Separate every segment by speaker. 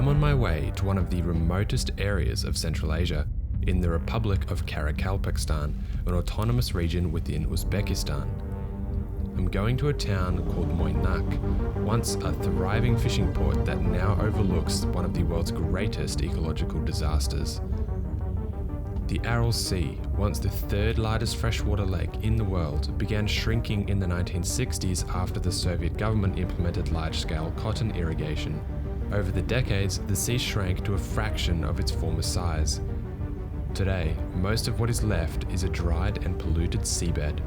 Speaker 1: I'm on my way to one of the remotest areas of Central Asia, in the Republic of Karakalpakstan, an autonomous region within Uzbekistan. I'm going to a town called Moynaq, once a thriving fishing port that now overlooks one of the world's greatest ecological disasters. The Aral Sea, once the third largest freshwater lake in the world, began shrinking in the 1960s after the Soviet government implemented large-scale cotton irrigation. Over the decades, the sea shrank to a fraction of its former size. Today, most of what is left is a dried and polluted seabed.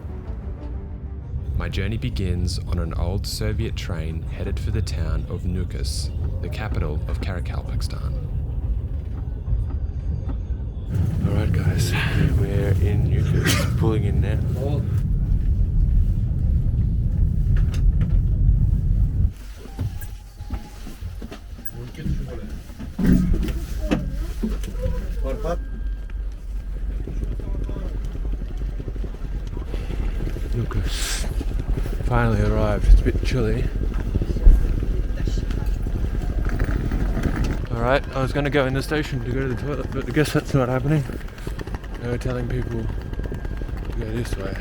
Speaker 1: My journey begins on an old Soviet train headed for the town of Nukus, the capital of Karakalpakstan. Alright guys, we're in Nukus, pulling in now. Nukus. Finally arrived. It's a bit chilly. Alright, I was going to go in the station to go to the toilet, but I guess that's not happening. They were telling people to go this way.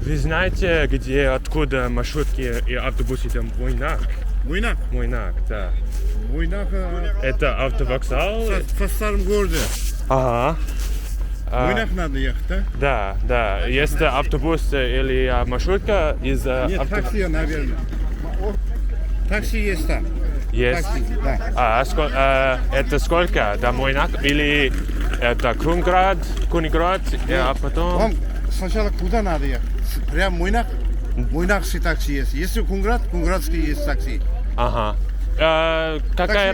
Speaker 1: Вы знаете, где, откуда маршрутки и автобусы там Мuynak?
Speaker 2: Muynak?
Speaker 1: Мuynak, да.
Speaker 2: Muynak
Speaker 1: Это автовокзал?
Speaker 2: в старом городе.
Speaker 1: Ага.
Speaker 2: Muynak надо ехать, да?
Speaker 1: Да, да. Есть автобус или маршрутка из...
Speaker 2: Нет, такси, наверное. Такси есть там.
Speaker 1: Есть?
Speaker 2: Такси, да.
Speaker 1: Это сколько? До Мойнак? Или это Кунград, а потом...
Speaker 2: Вам сначала куда надо ехать? Прям Muynak? Муйнакский такси есть. Если Кунград, кунградский есть такси.
Speaker 1: Ага. Какая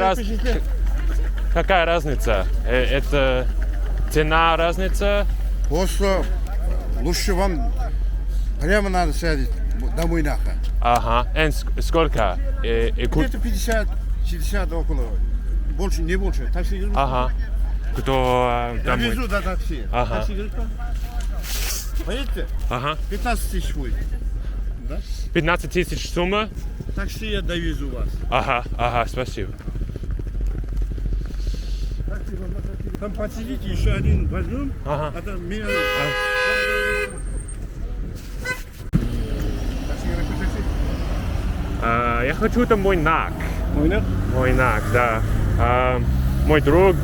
Speaker 1: разница? Это цена разница?
Speaker 2: Просто лучше вам прямо надо сядет до Мuynaка.
Speaker 1: Ага. Сколько?
Speaker 2: Где-то 50-60 около. Больше, не больше. Такси.
Speaker 1: Ага. Кто
Speaker 2: Я
Speaker 1: домой?
Speaker 2: везу до такси.
Speaker 1: Ага.
Speaker 2: Такси. Поедете?
Speaker 1: Ага.
Speaker 2: 15 тысяч будет. Да?
Speaker 1: 15 тысяч сумма?
Speaker 2: Такси я довезу вас.
Speaker 1: Ага, спасибо.
Speaker 2: Там посидите, еще один возьмем.
Speaker 1: Ага.
Speaker 2: А там меня...
Speaker 1: Я хочу там Мойнак.
Speaker 2: Мойнак?
Speaker 1: Мойнак, да. Мой друг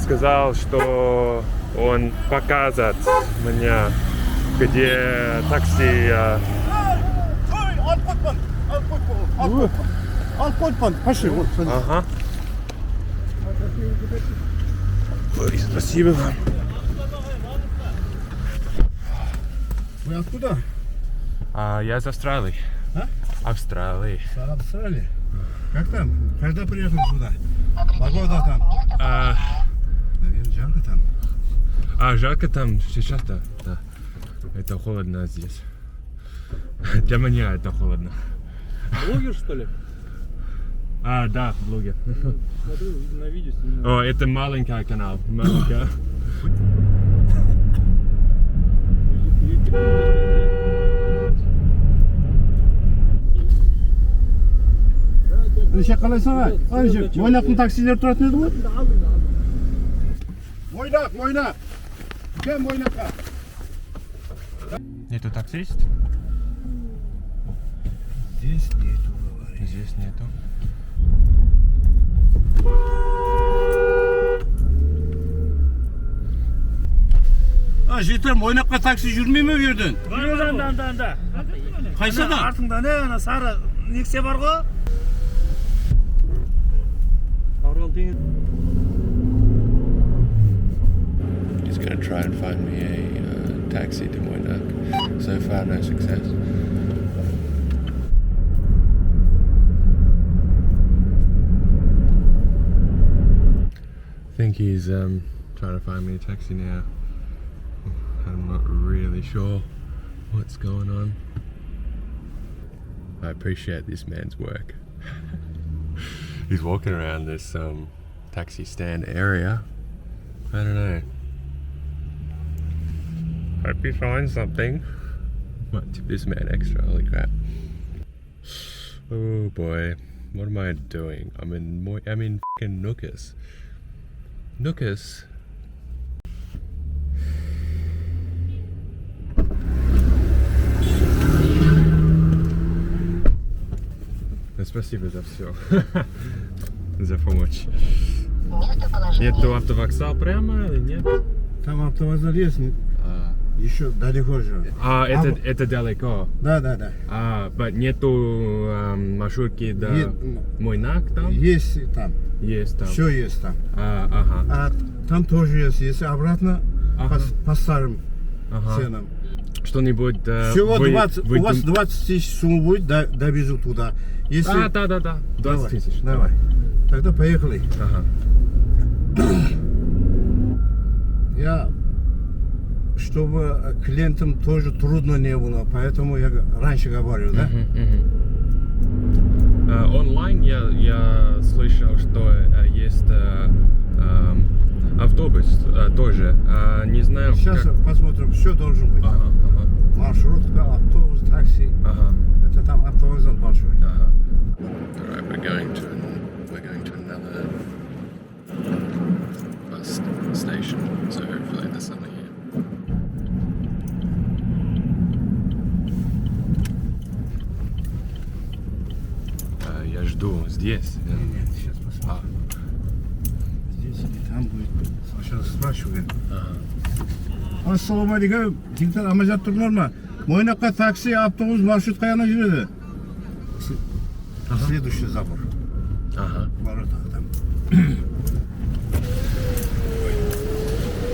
Speaker 1: сказал, что он покажет мне, где такси.
Speaker 2: Алпотпан, пошли.
Speaker 1: Ага. Ой, спасибо вам.
Speaker 2: Вы откуда?
Speaker 1: Я из Австралии.
Speaker 2: А?
Speaker 1: Австралии.
Speaker 2: Австралия. Как там? Когда приехал сюда? Погода там? Наверное, жарко там.
Speaker 1: Жарко там сейчас-то. Да. Это холодно здесь. Для меня это холодно.
Speaker 3: Блогер, что ли?
Speaker 1: Да, блогер.
Speaker 3: Смотрю, на видео снимаю.
Speaker 1: О, это маленький канал. Маленький.
Speaker 2: Nechta qilasan? Ancha Moynaqning taksilar turadi edi bu. Moynaq. Kel Moynaqqa.
Speaker 1: Нету таксист?
Speaker 2: Здесь нету, говорит.
Speaker 1: Здесь нету.
Speaker 2: Жетем Moynaqqa taksi жүрмейме bu yerden?
Speaker 3: Анда.
Speaker 2: Қайсыда?
Speaker 3: Артыңда не, ана сары Nexia бар ғой. Арал теңіз.
Speaker 1: He's going to try and find me a taxi to Moynaq. So far, no success. I think he's trying to find me a taxi now. I'm not really sure what's going on. I appreciate this man's work. He's walking around this taxi stand area. I don't know. Hope you find something. Might tip this man extra, holy crap. Oh boy, what am I doing? I'm in fucking Nukus. Nukus? Спасибо за все. За помощь. Нету автовокзал прямо или нет?
Speaker 2: Там автовокзал есть, еще далеко же.
Speaker 1: Это далеко?
Speaker 2: Да.
Speaker 1: Нету маршрутки до Moynaq там?
Speaker 2: Есть там.
Speaker 1: Есть там.
Speaker 2: Все есть там.
Speaker 1: Ага.
Speaker 2: А там тоже есть. Если обратно, по старым ценам.
Speaker 1: Что-нибудь...
Speaker 2: Всего 20, у вас 20 тысяч сумма будет, довезу туда. Если...
Speaker 1: Да. 20 тысяч.
Speaker 2: Давай. Тогда поехали.
Speaker 1: Ага.
Speaker 2: Я, чтобы клиентам тоже трудно не было, поэтому я раньше говорю, да?
Speaker 1: Онлайн я слышал, что есть автобус тоже. Не знаю.
Speaker 2: Сейчас посмотрим, все должен быть.
Speaker 1: Ага.
Speaker 2: Маршрутка, автобус, такси. Это там автовокзал большой.
Speaker 1: Alright, we're going to another bus station, so hopefully there's something here. Я жду здесь.
Speaker 2: Нет, сейчас посмотрим. Здесь или там будет. Сейчас спрашиваю. Assalomu alaykum. Jigitlar amajab turiblarmi? Moynaqqa taksi, avtobus, marshrut qayerga yuradi? Следующий забор. Ворота там.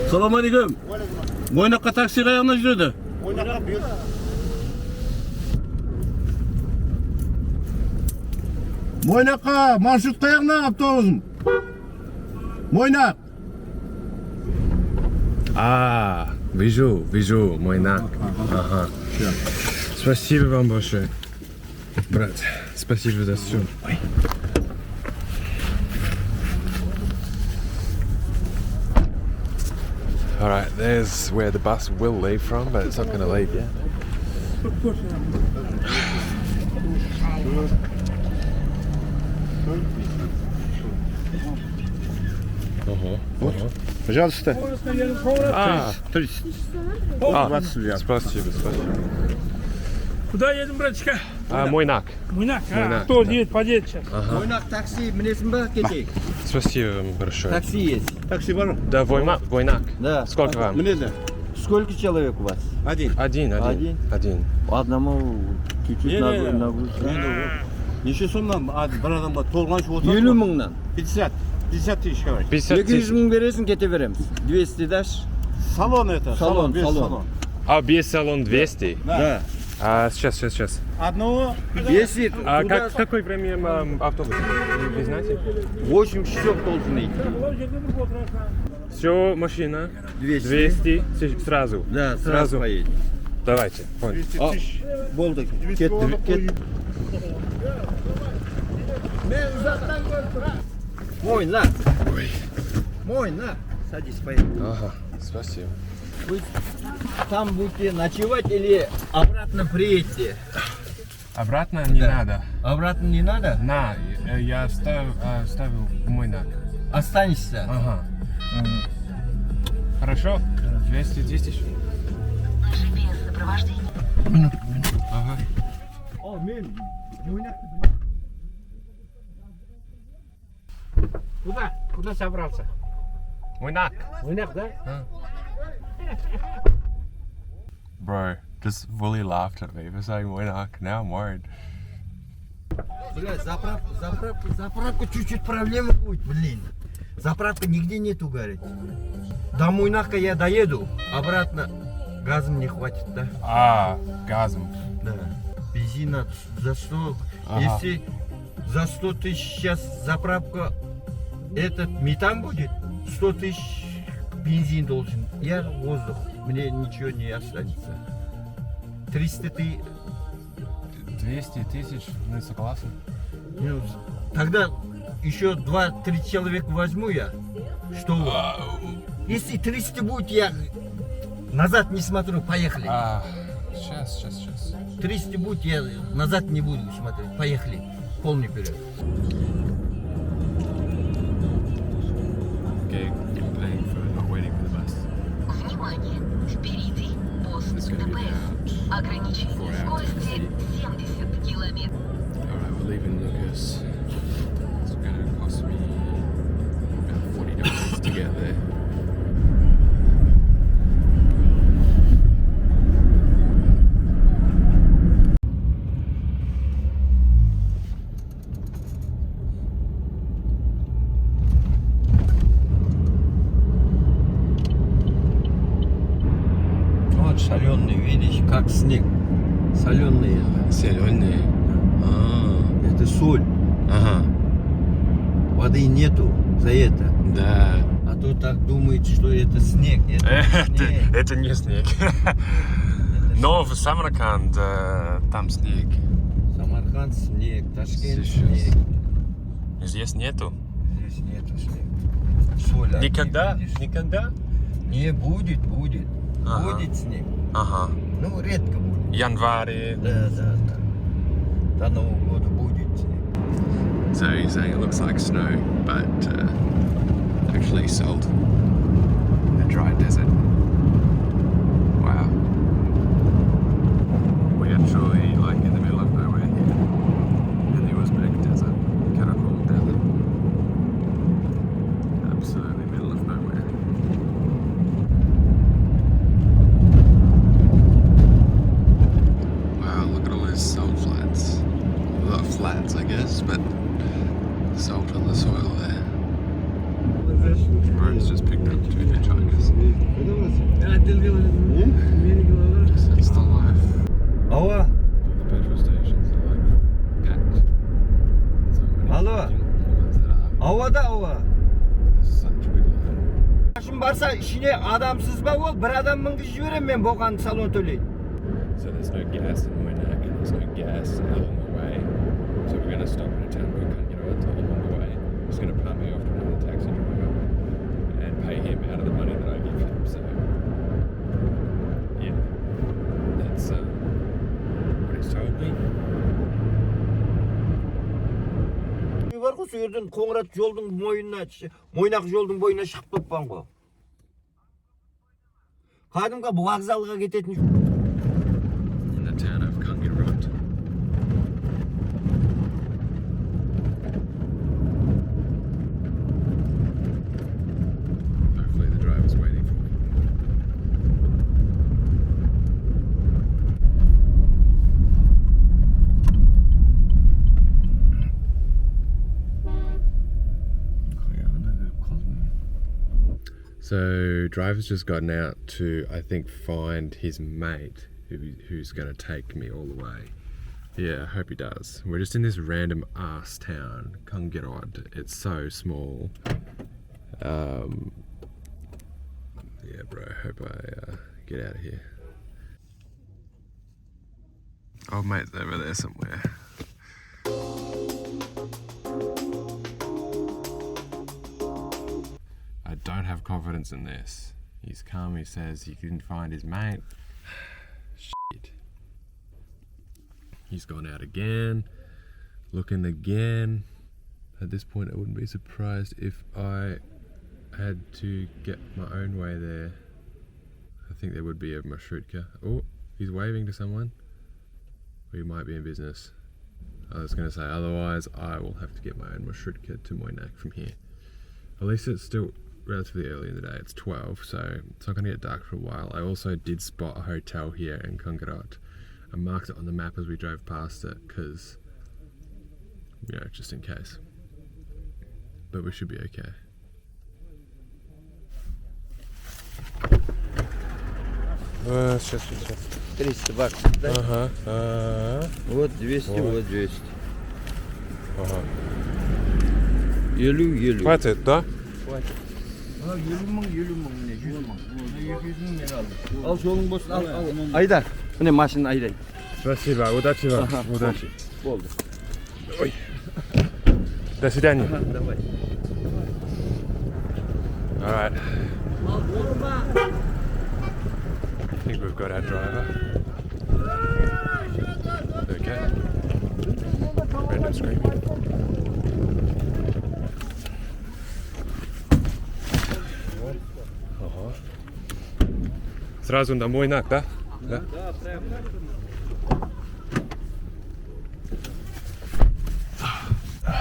Speaker 2: Assalomu alaykum. Moynaqqa taksi qayerga yuradi? Moynaqqa bu yerda. Moynaqqa marshrut qayerga, avtobus? Moynaq.
Speaker 1: Вижу, Moynaq. Ага. Спасибо вам большое, брат. Спасибо за все. Alright, there's where the bus will leave from, but it's not going to leave yet.
Speaker 2: Пожалуйста.
Speaker 3: 30.
Speaker 2: 20 лет.
Speaker 1: Спасибо.
Speaker 3: Куда едем, братишка?
Speaker 1: Moynaq.
Speaker 3: Мuynak.
Speaker 1: Muynak,
Speaker 3: Кто
Speaker 1: да.
Speaker 3: едет, поедет сейчас.
Speaker 4: Moynaq taksi minесің ба, кетейік?
Speaker 1: Спасибо вам большое.
Speaker 4: Такси есть.
Speaker 2: Такси бар.
Speaker 1: Да, Moynaq.
Speaker 4: Да.
Speaker 1: Сколько вам?
Speaker 2: Мне да.
Speaker 4: Сколько человек у вас?
Speaker 2: Один.
Speaker 1: Один.
Speaker 4: Одному чуть-чуть нагрузка.
Speaker 2: Неше сомнан бір адамға толғанша отырады.
Speaker 4: 50 мыңнан.
Speaker 2: 50 тысяч говорит.
Speaker 1: 50
Speaker 4: 200
Speaker 1: тысяч.
Speaker 4: мың бересің, кете береміз. 200 дашь?
Speaker 2: Салон это.
Speaker 4: Салон,
Speaker 2: без
Speaker 4: салон.
Speaker 1: Без салон 200?
Speaker 4: Да.
Speaker 1: Сейчас.
Speaker 2: Одного.
Speaker 4: Если
Speaker 1: Какое время автобус? Вы знаете?
Speaker 4: 8 часов должен идти.
Speaker 1: Все, машина.
Speaker 4: 200.
Speaker 1: Сразу.
Speaker 4: Да, сразу поедем.
Speaker 1: Давайте. Понял.
Speaker 2: 200 тысяч.
Speaker 4: Болды. Кет. Moynaq. Moynaq. Садись, поедем.
Speaker 1: Ага, спасибо.
Speaker 4: Вы там будете ночевать или обратно приедете?
Speaker 1: Обратно не надо.
Speaker 4: Обратно не надо?
Speaker 1: Я ставил Moynaq.
Speaker 4: Останешься?
Speaker 1: Ага. Хорошо? 200 тысяч.
Speaker 5: Без сопровождения.
Speaker 1: Ага.
Speaker 3: Куда собрался?
Speaker 1: Moynaq.
Speaker 3: Мuynak, да?
Speaker 1: Bro, just fully laughed at me for saying Moynaq. Now I'm worried.
Speaker 4: Бля, заправка чуть-чуть проблема будет, блин. Заправка нигде нету, говорит. До Мuyнaqqa я доеду, обратно газом не хватит, да?
Speaker 1: Газом.
Speaker 4: Да. Бензина за 100.
Speaker 1: Ага.
Speaker 4: Если за 100 тысяч сейчас заправка, этот метан будет, 100 тысяч бензин должен. Я воздух, мне ничего не останется. 300 ты...
Speaker 1: 200 тысяч, мы согласны.
Speaker 4: Ну, тогда еще 2-3 человека возьму я. Что вы? Если 300 будет, я Назад не смотрю, поехали.
Speaker 1: Сейчас.
Speaker 4: 300 будь, я назад не буду смотреть. Поехали. Полный вперед.
Speaker 1: Okay, I'm paying for not waiting for the bus.
Speaker 5: Внимание! Впереди пост
Speaker 1: It's going to be
Speaker 5: ДПС.
Speaker 1: about
Speaker 5: Ограничение
Speaker 1: 4 hours.
Speaker 5: скорости 70 километров.
Speaker 1: Alright, we're leaving Nukus. It's going to cost me about $40 to get there.
Speaker 4: Вот соленый, видишь, как снег. Соленый это.
Speaker 1: Соленые.
Speaker 4: Это соль.
Speaker 1: Ага.
Speaker 4: Воды нету за это.
Speaker 1: Да.
Speaker 4: А то так думаете, что это снег. Это снег.
Speaker 1: Это не снег. Но в Самарканд там снег.
Speaker 4: Самарканд снег, Ташкент
Speaker 1: Сейчас.
Speaker 4: снег.
Speaker 1: Здесь нету.
Speaker 4: Здесь нету снега. Соль один
Speaker 1: Никогда?
Speaker 4: видишь.
Speaker 1: Никогда?
Speaker 4: Не будет.
Speaker 1: Ага.
Speaker 4: Будет снег.
Speaker 1: Ага.
Speaker 4: Ну, редко будет.
Speaker 1: Январь.
Speaker 4: Да. До Нового года будет снег.
Speaker 1: So you're saying it looks like snow, but actually salt. A dry desert. Wow. We're actually like in the middle of nowhere here. In the Uzbek desert. Karakalpakstan desert. Absolutely middle of nowhere. Wow, look at all those salt flats. A lot of flats, I guess, but salt on the soil there. Road's just picked up 2 hitchhikers. It's the life.
Speaker 4: Алло,
Speaker 1: The petrol stations are like packed. So many
Speaker 4: Hello?
Speaker 1: the ones that are.
Speaker 4: ауада.
Speaker 1: There's such a big line.
Speaker 4: Машин барса ішіне адамсыз ба ол? Bir адам мінгізіп жіберем мен болған салон төлейді.
Speaker 1: So there's no gas in Muynak and there's no gas along the way. So we're going to stop at a town called Qoraqalpogʻiston along the way. He's going to pump me off to another taxi driver and pay him out of the money that I give him. So yeah, that's what he's told me.
Speaker 4: Бар ғой, сол жерден Қоңырат жолдың мойнына, Мойнақ жолдың бойына шығып кетпен ғой. Кәдімгі вокзалға кететін.
Speaker 1: In the town of Qoraqalpogʻiston. Hopefully the driver's waiting for me. So driver's just gotten out to, I think, find his mate who's going to take me all the way. Yeah, I hope he does. We're just in this random ass town, Qoraqalpogʻiston. It's so small. Yeah, bro, I hope I get out of here. Old mate's over there somewhere. I don't have confidence in this. He's come, he says he didn't find his mate. Shit. He's gone out again, looking again. At this point, I wouldn't be surprised if I had to get my own way there. I think there would be a marshrutka. Oh, he's waving to someone. We might be in business. I was going to say, otherwise I will have to get my own marshrutka to Moynaq from here. At least it's still relatively early in the day. It's 12, so it's not going to get dark for a while. I also did spot a hotel here in Qoraqalpogʻiston. I marked it on the map as we drove past it because, you know, just in case. But we should be okay. Сейчас.
Speaker 4: 300 баксов, да?
Speaker 1: Ага.
Speaker 4: Вот 200, вот 200.
Speaker 1: Ага.
Speaker 4: Елу.
Speaker 1: Хватит, да?
Speaker 4: Хватит. Елу мың, не 100 мың. 200 мың мен алдым. Ал жолың болсын, ал. Айдар, міне машина айдай.
Speaker 1: Спасибо, удачи вам. Удачи.
Speaker 4: Болды.
Speaker 1: Ой. До свидания.
Speaker 4: Давай.
Speaker 1: All right. think we've got our driver. Okay. Random screaming. Ага. Сразу на Мuynak, да? Да.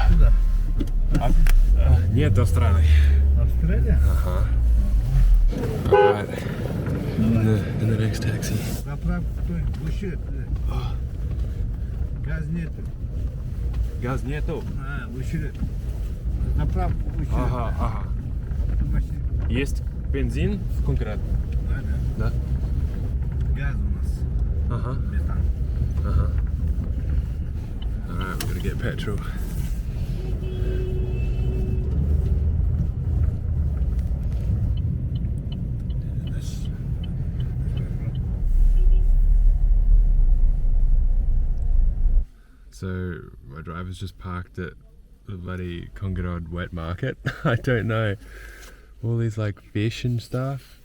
Speaker 2: Куда?
Speaker 1: Нет Австралии.
Speaker 2: Австралия?
Speaker 1: Ага. Alright. In the next taxi.
Speaker 2: Заправка выше. Газ нету.
Speaker 1: Газ нету.
Speaker 2: Выше. Заправка выше.
Speaker 1: Ага, ага. Есть бензин конкретно?
Speaker 2: Да.
Speaker 1: Да.
Speaker 2: Газ у нас.
Speaker 1: Ага.
Speaker 2: Метан.
Speaker 1: Ага. Alright, we're gonna get petrol. So my driver's just parked at the bloody Qoraqalpogʻiston wet market. I don't know. All these like fish and stuff.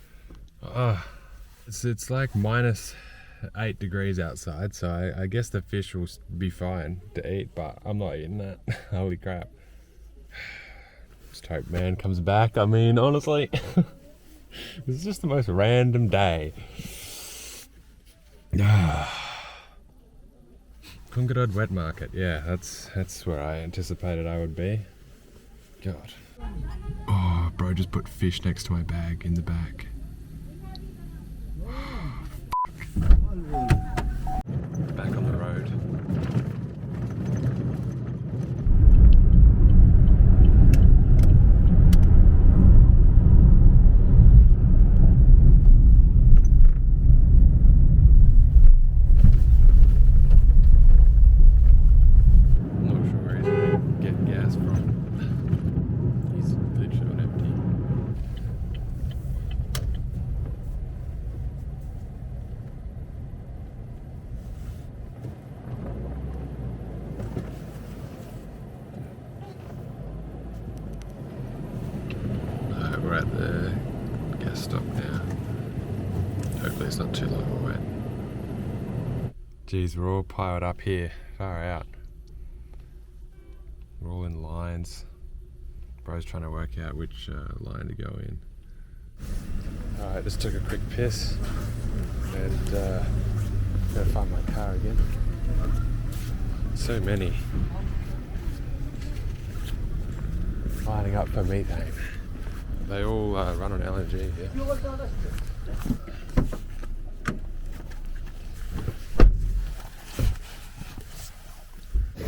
Speaker 1: Oh, it's like -8 degrees outside, so I guess the fish will be fine to eat, but I'm not eating that. Holy crap. Just hope man comes back. I mean, honestly, this is just the most random day. Qoraqalpogʻiston wet market, yeah, that's where I anticipated I would be. God. Oh, bro just put fish next to my bag in the back. Back on the road. We're at the gas stop now. Hopefully it's not too long a wait. Geez, we're all piled up here, far out. We're all in lines. Bro's trying to work out which line to go in. Alright, just took a quick piss and gotta find my car again. So many lining up for methane. They all run on LNG here.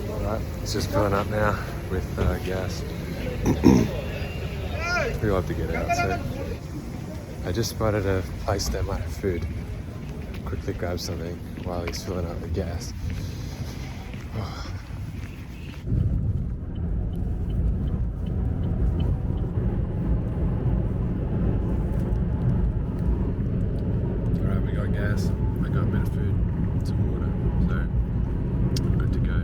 Speaker 1: Alright, it's just filling up now with gas. We'll have to get out soon. I just spotted a place that might have food. Quickly grab something while he's filling up the gas. Gas, I got a bit of food, some water, so I'm good to go.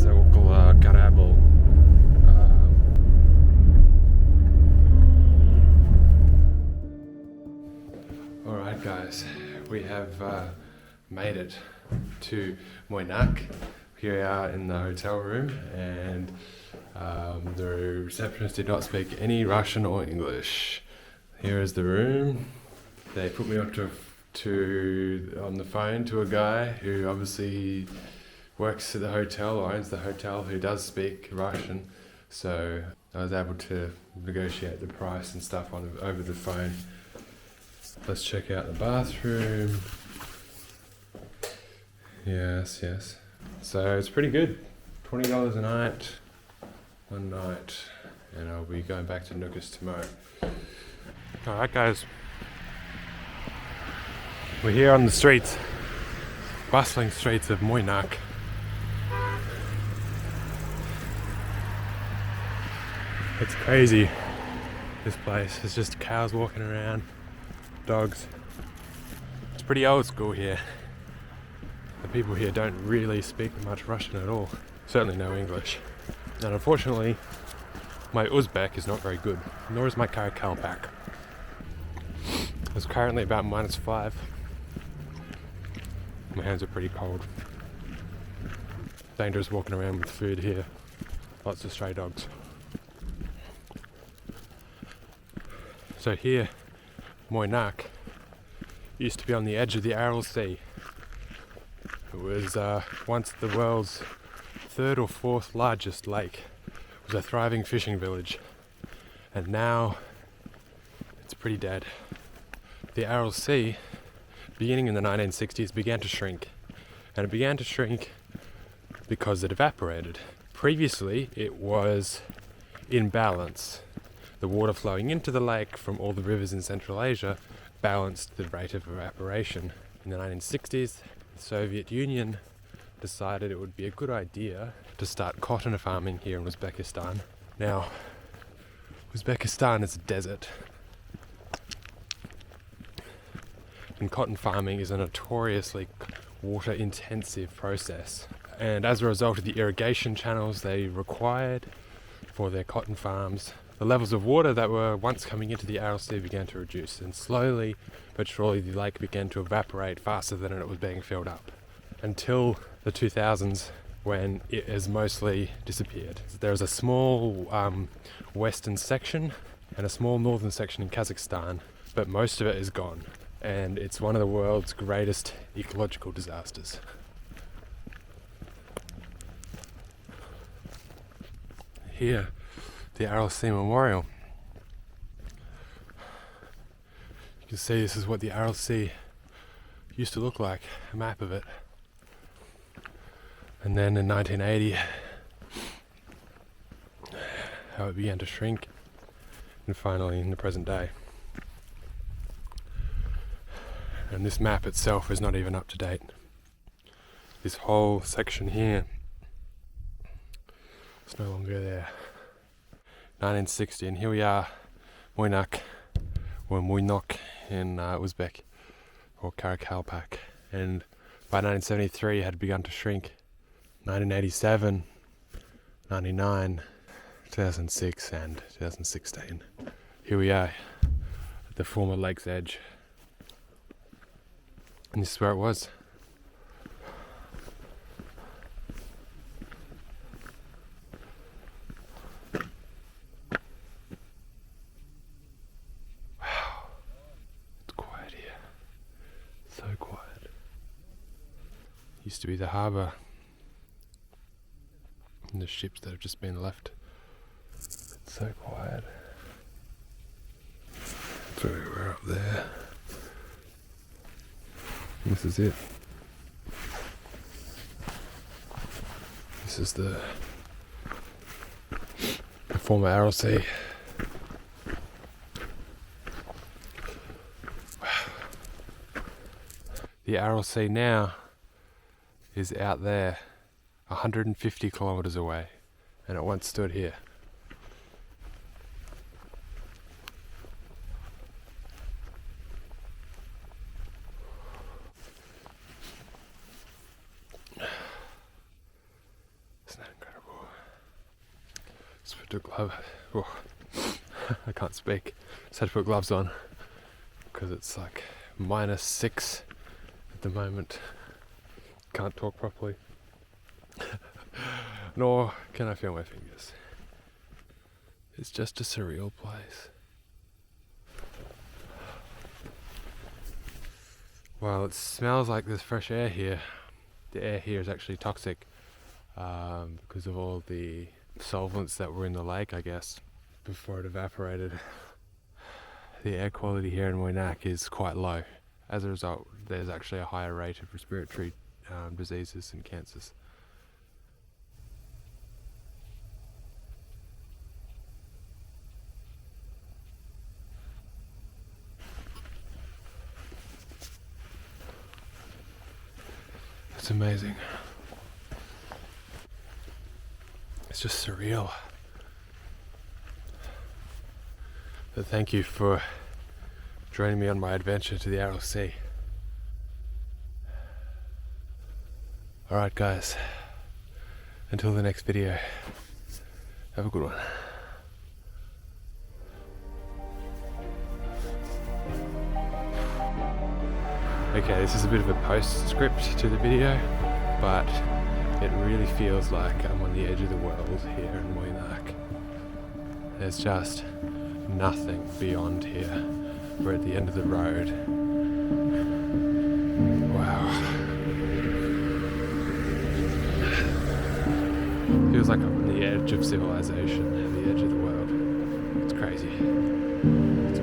Speaker 1: это около корабль. Alright guys, we have made it to Moynaq. Here we are in the hotel room, and the receptionist did not speak any Russian or English. Here is the room. They put me up on the phone to a guy who obviously works at the hotel or owns the hotel, who does speak Russian. So I was able to negotiate the price and stuff over the phone. Let's check out the bathroom. Yes. So it's pretty good. $20 a night, one night, and I'll be going back to Nukus tomorrow. Alright guys, we're here on the streets, bustling streets of Muynak. It's crazy, this place. There's just cows walking around, dogs. It's pretty old school here. The people here don't really speak much Russian at all, certainly no English. And unfortunately, my Uzbek is not very good, nor is my Karakalpak. It's currently about -5. My hands are pretty cold. Dangerous walking around with food here. Lots of stray dogs. So here, Moynaq used to be on the edge of the Aral Sea. It was once the world's 3rd or 4th largest lake. It was a thriving fishing village. And now it's pretty dead. The Aral Sea, beginning in the 1960s, began to shrink. And it began to shrink because it evaporated. Previously, it was in balance. The water flowing into the lake from all the rivers in Central Asia balanced the rate of evaporation. In the 1960s, the Soviet Union decided it would be a good idea to start cotton farming here in Uzbekistan. Now, Uzbekistan is a desert, and cotton farming is a notoriously water-intensive process. And as a result of the irrigation channels they required for their cotton farms, the levels of water that were once coming into the Aral Sea began to reduce, and slowly but surely the lake began to evaporate faster than it was being filled up, until the 2000s, when it has mostly disappeared. There's a small western section and a small northern section in Kazakhstan, but most of it is gone, and it's one of the world's greatest ecological disasters. Here, the Aral Sea Memorial. You can see this is what the Aral Sea used to look like, a map of it. And then in 1980, how it began to shrink, and finally in the present day. And this map itself is not even up to date. This whole section here is no longer there. 1960, and here we are, Moynaq, or Muynak in Uzbek, or Karakalpak. And by 1973 it had begun to shrink. 1987, 99, 2006 and 2016. Here we are at the former lake's edge. And this is where it was. So quiet. Used to be the harbour, and the ships that have just been left. It's so quiet. So we're up there. This is it. This is the former Aral Sea. The Aral Sea now is out there, 150 kilometres away, and it once stood here. Isn't that incredible? Just put a glove. Oh, I can't speak. Just had to put gloves on because it's like -6 at the moment. Can't talk properly. Nor can I feel my fingers. It's just a surreal place. Well, it smells like there's fresh air here. The air here is actually toxic because of all the solvents that were in the lake, I guess, before it evaporated. The air quality here in Muynak is quite low. As a result, there's actually a higher rate of respiratory diseases and cancers. It's amazing. It's just surreal. But thank you for joining me on my adventure to the Aral Sea. Alright guys, until the next video, have a good one. Okay, this is a bit of a postscript to the video, but it really feels like I'm on the edge of the world here in Moynaq. There's just nothing beyond here. We're at the end of the road. Wow. Feels like I'm on the edge of civilization, at the edge of the world. It's crazy. It's